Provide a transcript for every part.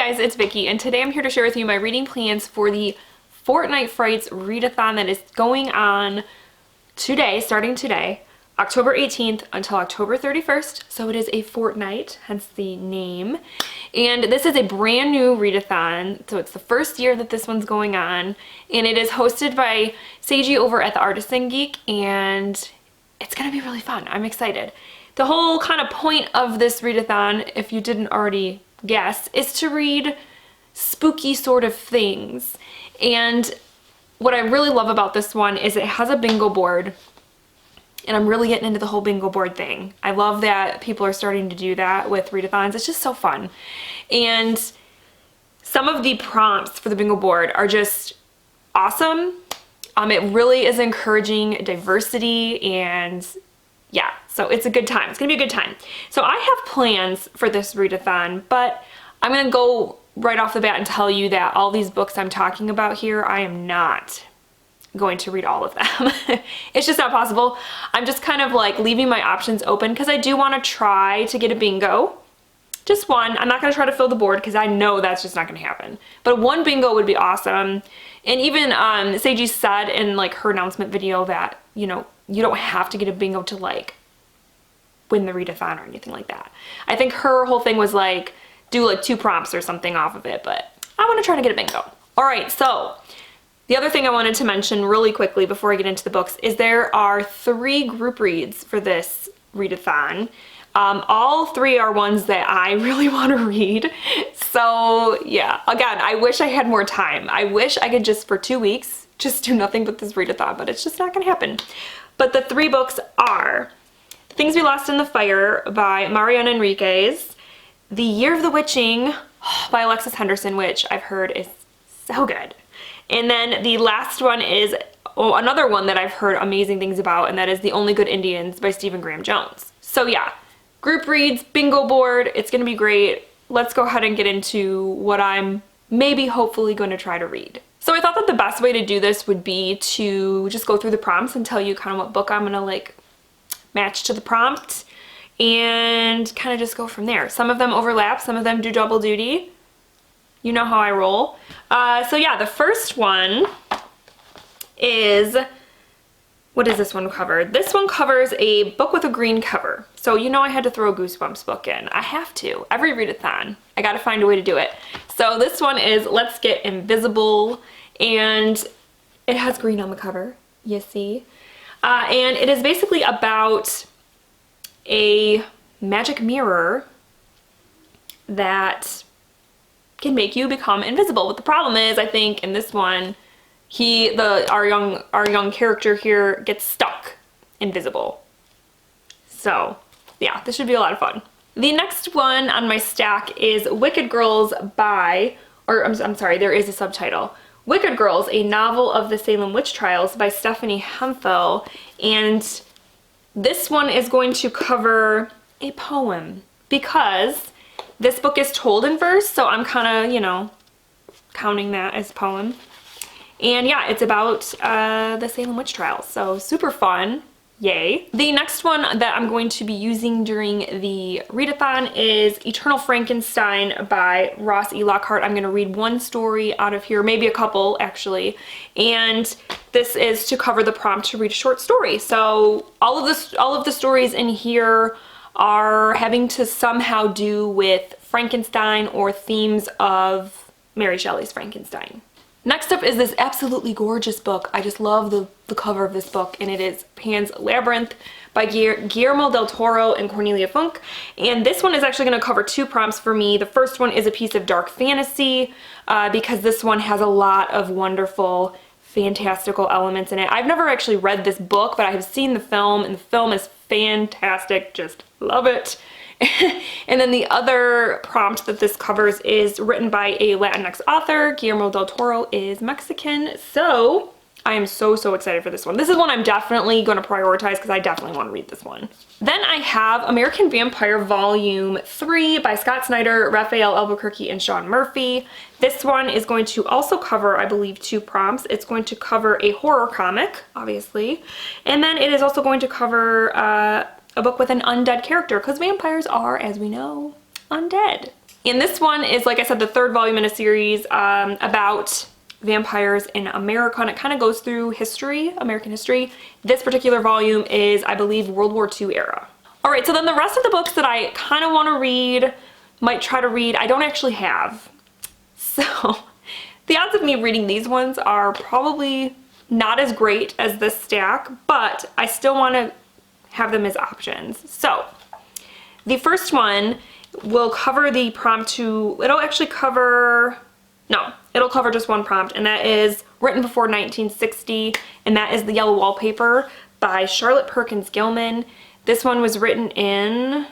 guys, it's Vicky, and today I'm here to share with you my reading plans for the Fortnight Frights Readathon that is going on today, starting today, October 18th until October 31st. So it is a fortnight, hence the name. And this is a brand new readathon. So it's the first year that this one's going on. And it is hosted by Seiji over at the Artisan Geek. And it's going to be really fun. I'm excited. The whole kind of point of this readathon, if you didn't already guess, is to read spooky sort of things. And what I really love about this one is it has a bingo board, and I'm really getting into the whole bingo board thing. I love that people are starting to do that with readathons. It's just so fun. And some of the prompts for the bingo board are just awesome. It really is encouraging diversity, and yeah, so it's a good time. It's gonna be a good time. So I have plans for this readathon, but I'm gonna go right off the bat and tell you that all these books I'm talking about here, I am not going to read all of them. It's just not possible. I'm just kind of like leaving my options open because I do want to try to get a bingo. Just one. I'm not going to try to fill the board because I know that's just not going to happen. But one bingo would be awesome. And even Seiji said in like her announcement video that, you know, you don't have to get a bingo to like win the readathon or anything like that. I think her whole thing was like do like 2 prompts or something off of it, but I want to try to get a bingo. All right, so the other thing I wanted to mention really quickly before I get into the books is there are 3 group reads for this readathon. All 3 are ones that I really want to read. So yeah, again, I wish I had more time. I wish I could just for 2 weeks just do nothing but this readathon, but it's just not gonna happen. But the 3 books are Things We Lost in the Fire by Mariana Enriquez, The Year of the Witching by Alexis Henderson, which I've heard is so good. And then the last one is another one that I've heard amazing things about, and that is The Only Good Indians by Stephen Graham Jones. So yeah, group reads, bingo board, it's gonna be great. Let's go ahead and get into what I'm maybe hopefully gonna try to read. So I thought that the best way to do this would be to just go through the prompts and tell you kind of what book I'm gonna like match to the prompt and kind of just go from there. Some of them overlap, some of them do double duty. You know how I roll. So yeah, the first one is, what does this one cover? This one covers a book with a green cover. So you know I had to throw a Goosebumps book in. I have to. Every readathon. I gotta find a way to do it. So this one is Let's Get Invisible, and it has green on the cover, you see. And it is basically about a magic mirror that can make you become invisible. But the problem is, I think in this one, our young character here gets stuck invisible. So yeah, this should be a lot of fun. The next one on my stack is Wicked Girls by, or I'm sorry, there is a subtitle. Wicked Girls, a novel of the Salem witch trials by Stephanie Hemphill. And this one is going to cover a poem because this book is told in verse, so I'm kind of, you know, counting that as poem. And yeah, it's about the Salem witch trials, so super fun. Yay. The next one that I'm going to be using during the readathon is Eternal Frankenstein by Ross E. Lockhart. I'm going to read one story out of here, maybe a couple actually, and this is to cover the prompt to read a short story. So all of the stories in here are having to somehow do with Frankenstein or themes of Mary Shelley's Frankenstein. Next up is this absolutely gorgeous book. I just love the cover of this book, and it is Pan's Labyrinth by Guillermo del Toro and Cornelia Funk. And this one is actually going to cover 2 prompts for me. The first one is a piece of dark fantasy because this one has a lot of wonderful, fantastical elements in it. I've never actually read this book, but I have seen the film, and the film is fantastic. Just love it. And then the other prompt that this covers is written by a Latinx author. Guillermo del Toro is Mexican, so I am so excited for this one. This is one I'm definitely going to prioritize because I definitely want to read this one. Then I have American Vampire Volume 3 by Scott Snyder, Raphael Albuquerque, and Sean Murphy. This one is going to also cover, I believe, 2 prompts. It's going to cover a horror comic, obviously, and then it is also going to cover a book with an undead character, because vampires are, as we know, undead. And this one is, like I said, the third volume in a series about vampires in America, and it kind of goes through history, American history. This particular volume is, I believe, World War II era. All right, so then the rest of the books that I kind of want to read, might try to read, I don't actually have. So the odds of me reading these ones are probably not as great as this stack, but I still want to have them as options. So the first one will cover the prompt to, it'll actually cover, no, it'll cover just one prompt, and that is Written Before 1960, and that is The Yellow Wallpaper by Charlotte Perkins Gilman. This one was written in,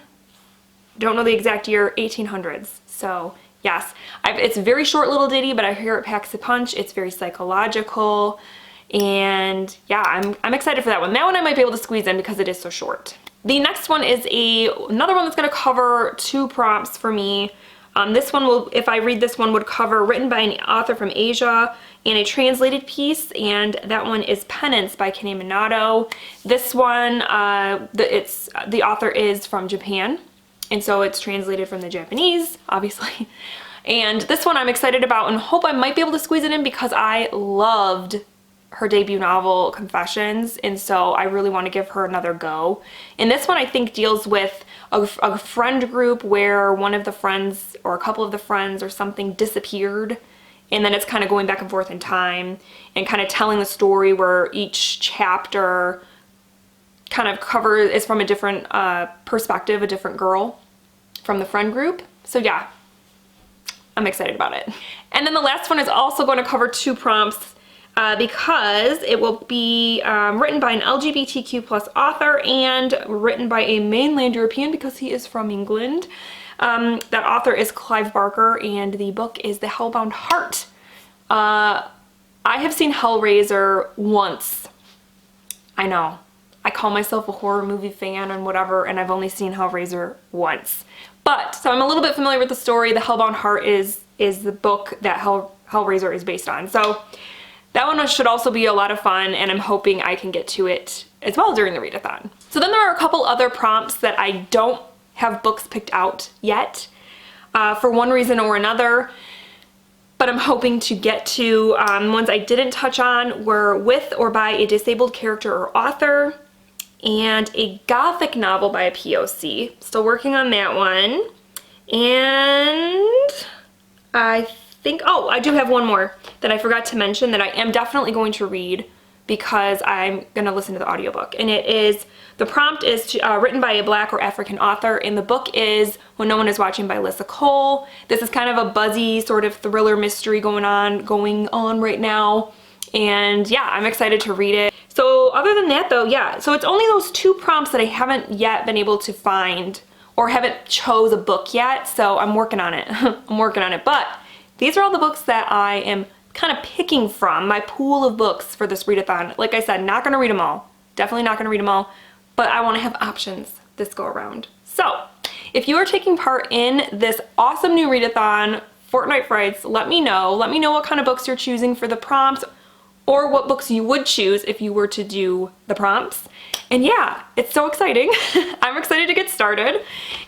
don't know the exact year, 1800s. So yes, it's a very short little ditty, but I hear it packs a punch. It's very psychological, and yeah, I'm excited for that one. That one I might be able to squeeze in because it is so short. The next one is another one that's going to cover two prompts for me. This one will, if I read this one, would cover Written by an Author from Asia and a translated piece, and that one is Penance by Kane Minato. This one, the author is from Japan, and so it's translated from the Japanese, obviously. And this one I'm excited about and hope I might be able to squeeze it in because I loved her debut novel, Confessions, and so I really want to give her another go. And this one I think deals with a friend group where one of the friends or a couple of the friends or something disappeared, and then it's kind of going back and forth in time and kind of telling the story where each chapter kind of is from a different perspective, a different girl from the friend group. So yeah, I'm excited about it. And then the last one is also going to cover two prompts because it will be written by an LGBTQ+ author and written by a mainland European because he is from England. That author is Clive Barker, and the book is The Hellbound Heart. I have seen Hellraiser once. I know. I call myself a horror movie fan and whatever, and I've only seen Hellraiser once. But, so I'm a little bit familiar with the story. The Hellbound Heart is the book that Hellraiser is based on. So that one should also be a lot of fun, and I'm hoping I can get to it as well during the readathon. So then there are a couple other prompts that I don't have books picked out yet for one reason or another, but I'm hoping to get to. Ones I didn't touch on were with or by a disabled character or author, and a gothic novel by a POC. Still working on that one. And I think, oh, I do have one more that I forgot to mention that I am definitely going to read because I'm going to listen to the audiobook. And it is, the prompt is written by a Black or African author, and the book is When No One Is Watching by Alyssa Cole. This is kind of a buzzy sort of thriller mystery going on right now. And yeah, I'm excited to read it. So other than that though, yeah, so it's only those two prompts that I haven't yet been able to find or haven't chose a book yet. So I'm working on it. I'm working on it. But these are all the books that I am kind of picking from my pool of books for this readathon. Like I said, not going to read them all. Definitely not going to read them all, but I want to have options this go around. So if you are taking part in this awesome new readathon, Fortnight Frights, let me know. Let me know what kind of books you're choosing for the prompts, or what books you would choose if you were to do the prompts. And yeah, it's so exciting. I'm excited to get started.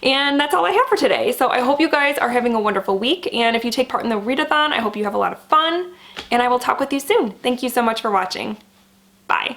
And that's all I have for today. So I hope you guys are having a wonderful week. And if you take part in the readathon, I hope you have a lot of fun. And I will talk with you soon. Thank you so much for watching. Bye.